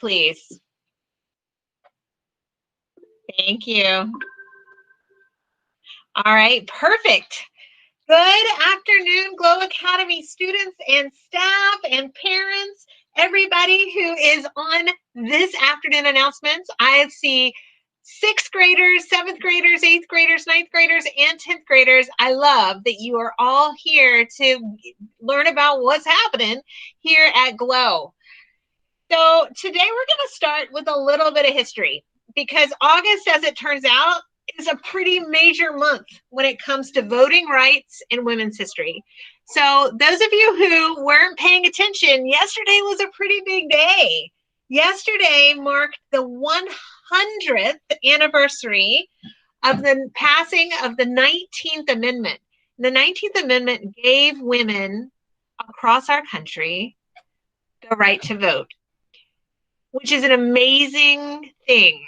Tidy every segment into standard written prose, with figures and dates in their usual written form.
please. Thank you. All right, perfect. Good afternoon, Glow Academy students and staff and parents, everybody who is on this afternoon announcements. I see 6th graders, 7th graders, 8th graders, 9th graders, and 10th graders. I love that you are all here to learn about what's happening here at Glow. So today we're going to start with a little bit of history because August, as it turns out, is a pretty major month when it comes to voting rights and women's history. So those of you who weren't paying attention, yesterday was a pretty big day. Yesterday marked the 100th anniversary of the passing of the 19th Amendment. The 19th Amendment gave women across our country the right to vote, which is an amazing thing.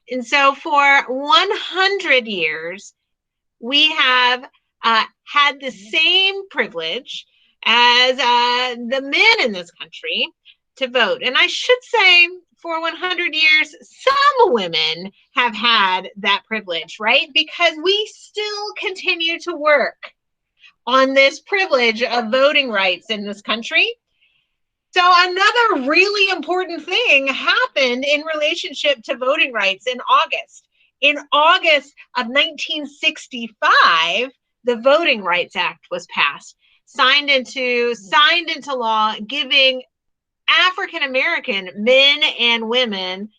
And so for 100 years, we have had the same privilege as the men in this country to vote. And I should say, for 100 years, some women have had that privilege, right? Because we still continue to work on this privilege of voting rights in this country. So another really important thing happened in relationship to voting rights in August. In August of 1965, the Voting Rights Act was passed, signed into law, giving African American men and women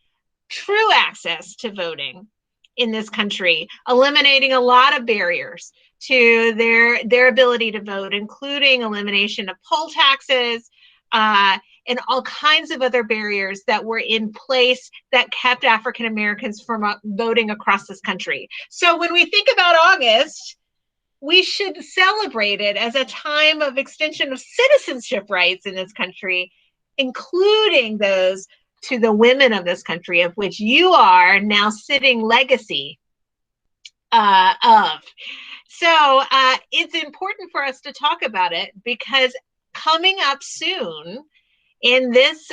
true access to voting in this country, eliminating a lot of barriers to their ability to vote, including elimination of poll taxes, and all kinds of other barriers that were in place that kept African Americans from voting across this country. So when we think about August, we should celebrate it as a time of extension of citizenship rights in this country, including those to the women of this country, of which you are now sitting legacy of. So it's important for us to talk about it because coming up soon in this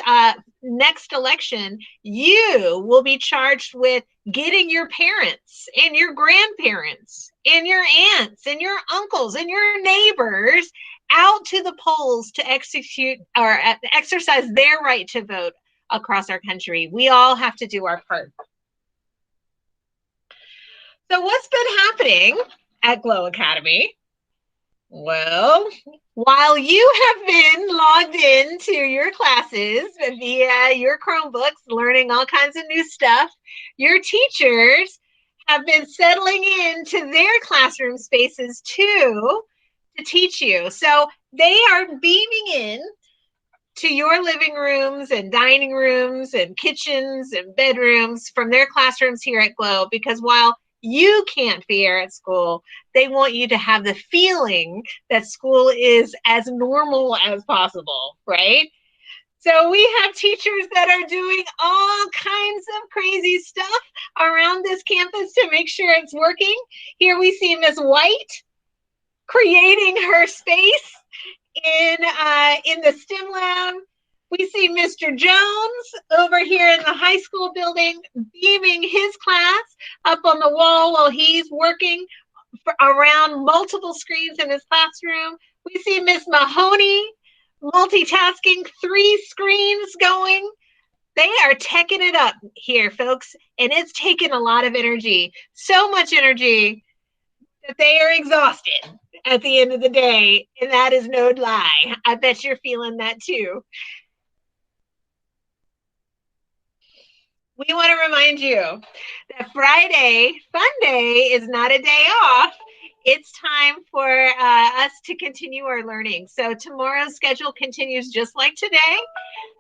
next election, you will be charged with getting your parents and your grandparents and your aunts and your uncles and your neighbors out to the polls to exercise their right to vote across our country. We all have to do our part. So what's been happening at Glow Academy? Well, while you have been logged into your classes via your Chromebooks, learning all kinds of new stuff, your teachers have been settling into their classroom spaces too to teach you. So they are beaming in to your living rooms and dining rooms and kitchens and bedrooms from their classrooms here at Glow, because while you can't be here at school, they want you to have the feeling that school is as normal as possible, right? So we have teachers that are doing all kinds of crazy stuff around this campus to make sure it's working. Here we see Miss White creating her space in the STEM lab. We see Mr. Jones over here in the high school building beaming his class up on the wall while he's working around multiple screens in his classroom. We see Miss Mahoney multitasking 3 screens going. They are teching it up here, folks, and it's taking a lot of energy, so much energy that they are exhausted at the end of the day, and that is no lie. I bet you're feeling that too. We want to remind you that Friday, Fun Day, is not a day off. It's time for us to continue our learning. So tomorrow's schedule continues just like today.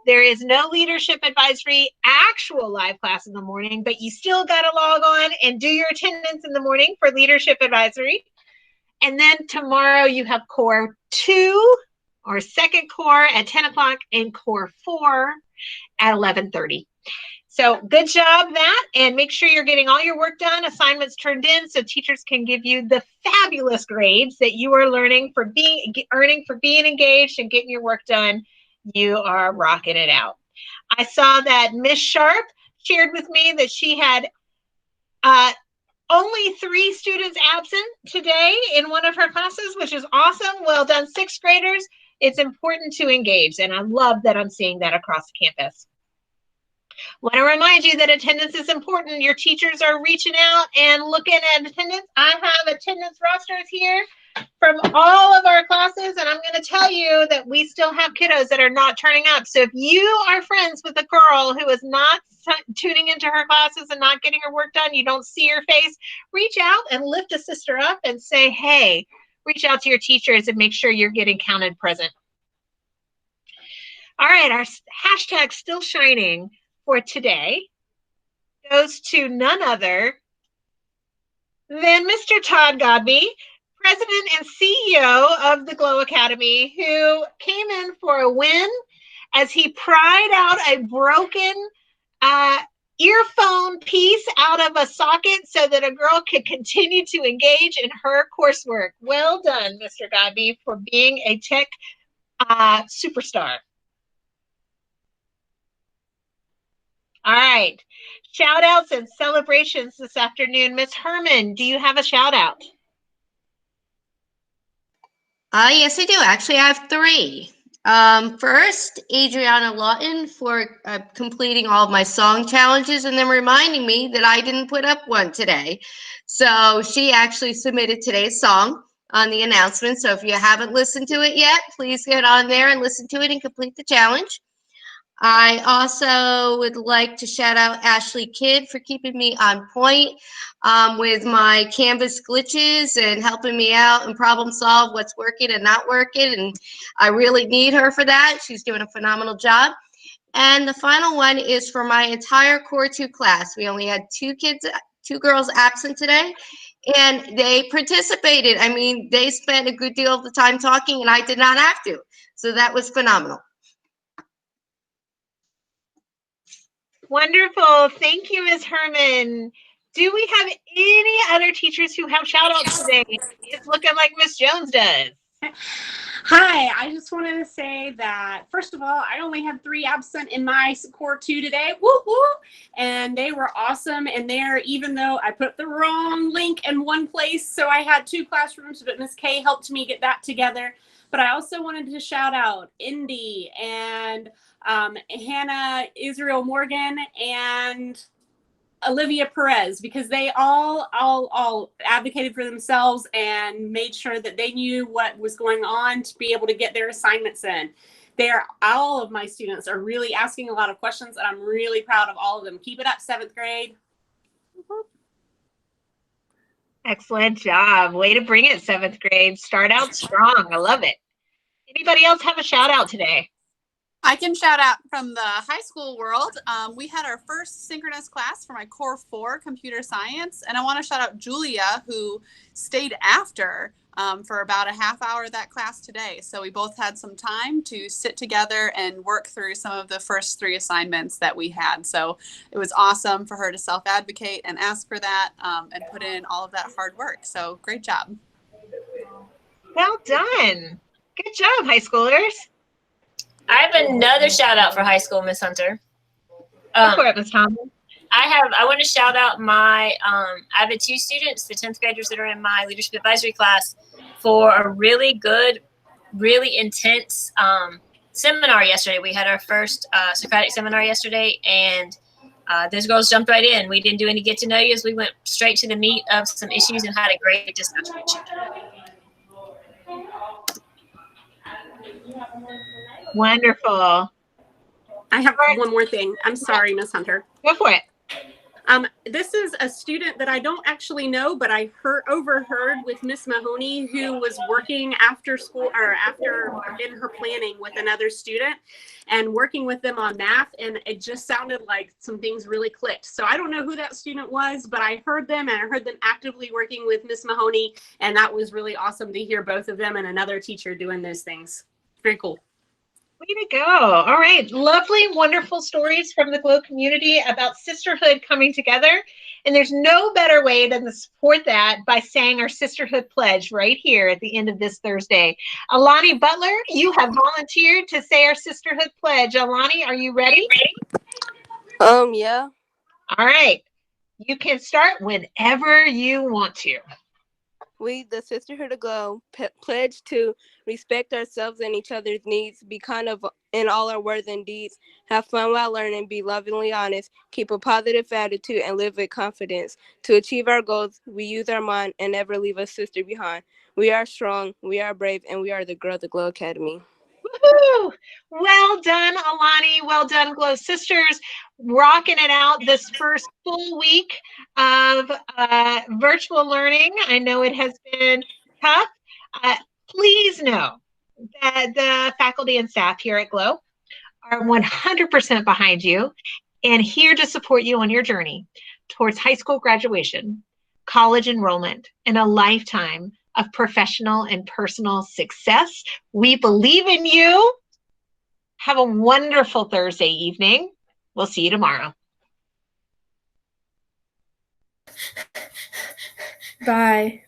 There is no leadership advisory actual live class in the morning, but you still got to log on and do your attendance in the morning for leadership advisory. And then tomorrow you have core 2 or second core at 10 o'clock and core 4 at 11:30. So good job that, and make sure you're getting all your work done, assignments turned in, so teachers can give you the fabulous grades that you are earning for being engaged and getting your work done. You are rocking it out. I saw that Miss Sharp shared with me that she had only 3 students absent today in one of her classes, which is awesome. Well done, 6th graders. It's important to engage, and I love that I'm seeing that across the campus. Want to remind you that attendance is important. Your teachers are reaching out and looking at attendance. I have attendance rosters here from all of our classes, and I'm going to tell you that we still have kiddos that are not turning up. So if you are friends with a girl who is not tuning into her classes and not getting her work done, you don't see her face, reach out and lift a sister up and say, hey, reach out to your teachers and make sure you're getting counted present. All right, our hashtag still shining for today goes to none other than Mr. Todd Godbee, President and CEO of the Glow Academy, who came in for a win as he pried out a broken earphone piece out of a socket so that a girl could continue to engage in her coursework. Well done, Mr. Godbee, for being a tech superstar. All right, shout outs and celebrations this afternoon. Miss Herman, do you have a shout out? Yes, I do. Actually, I have 3. First, Adriana Lawton for completing all of my song challenges and then reminding me that I didn't put up one today. So she actually submitted today's song on the announcement. So if you haven't listened to it yet, please get on there and listen to it and complete the challenge. I also would like to shout out Ashley Kidd for keeping me on point with my Canvas glitches and helping me out and problem solve what's working and not working. And I really need her for that. She's doing a phenomenal job. And the final one is for my entire Core 2 class. We only had 2 girls absent today, and they participated. I mean, they spent a good deal of the time talking, and I did not have to. So that was phenomenal. Wonderful. Thank you, Ms. Herman. Do we have any other teachers who have shout outs today? It's looking like Ms. Jones does. Hi, I just wanted to say that, first of all, I only had 3 absent in my Core 2 today. Woo-hoo! And they were awesome. And there, even though I put the wrong link in one place, so I had 2 classrooms, but Ms. K helped me get that together. But I also wanted to shout out Indy and Hannah Israel Morgan and Olivia Perez, because they all advocated for themselves and made sure that they knew what was going on to be able to get their assignments in. All of my students are really asking a lot of questions, and I'm really proud of all of them. Keep it up, 7th grade. Excellent job. Way to bring it, 7th grade. Start out strong. I love it. Anybody else have a shout out today? I can shout out from the high school world. We had our first synchronous class for my Core 4 computer science. And I want to shout out Julia, who stayed after for about a half hour of that class today. So we both had some time to sit together and work through some of the first 3 assignments that we had. So it was awesome for her to self-advocate and ask for that and put in all of that hard work. So great job. Well done. Good job, high schoolers. I have another shout out for high school, Miss Hunter. Go for it, Miss Thompson. I want to shout out my I have 2 students, the 10th graders that are in my leadership advisory class, for a really good, really intense seminar yesterday. We had our first Socratic seminar yesterday, and those girls jumped right in. We didn't do any get to know yous. We went straight to the meat of some issues and had a great discussion. Wonderful. I have one more thing. I'm sorry, Miss Hunter. Go for it. This is a student that I don't actually know, but I overheard with Miss Mahoney, who was working after school or after in her planning with another student and working with them on math. And it just sounded like some things really clicked. So I don't know who that student was, but I heard them, and I heard them actively working with Miss Mahoney. And that was really awesome to hear both of them and another teacher doing those things. Very cool. Way to go. All right. Lovely, wonderful stories from the Glow community about sisterhood coming together And there's no better way than to support that by saying our sisterhood pledge right here at the end of this Thursday. Alani Butler, you have volunteered to say our sisterhood pledge. Alani, are you ready? Yeah. All right. You can start whenever you want to. We, the Sisterhood of Glow, pledge to respect ourselves and each other's needs, be kind of in all our words and deeds, have fun while learning, be lovingly honest, keep a positive attitude, and live with confidence. To achieve our goals, we use our mind and never leave a sister behind. We are strong, we are brave, and we are the Girl the Glow Academy. Woohoo! Well done, Alani. Well done, Glow Sisters. Rocking it out this first full week of virtual learning. I know it has been tough. Please know that the faculty and staff here at Glow are 100% behind you and here to support you on your journey towards high school graduation, college enrollment, and a lifetime of professional and personal success. We believe in you. Have a wonderful Thursday evening. We'll see you tomorrow. Bye.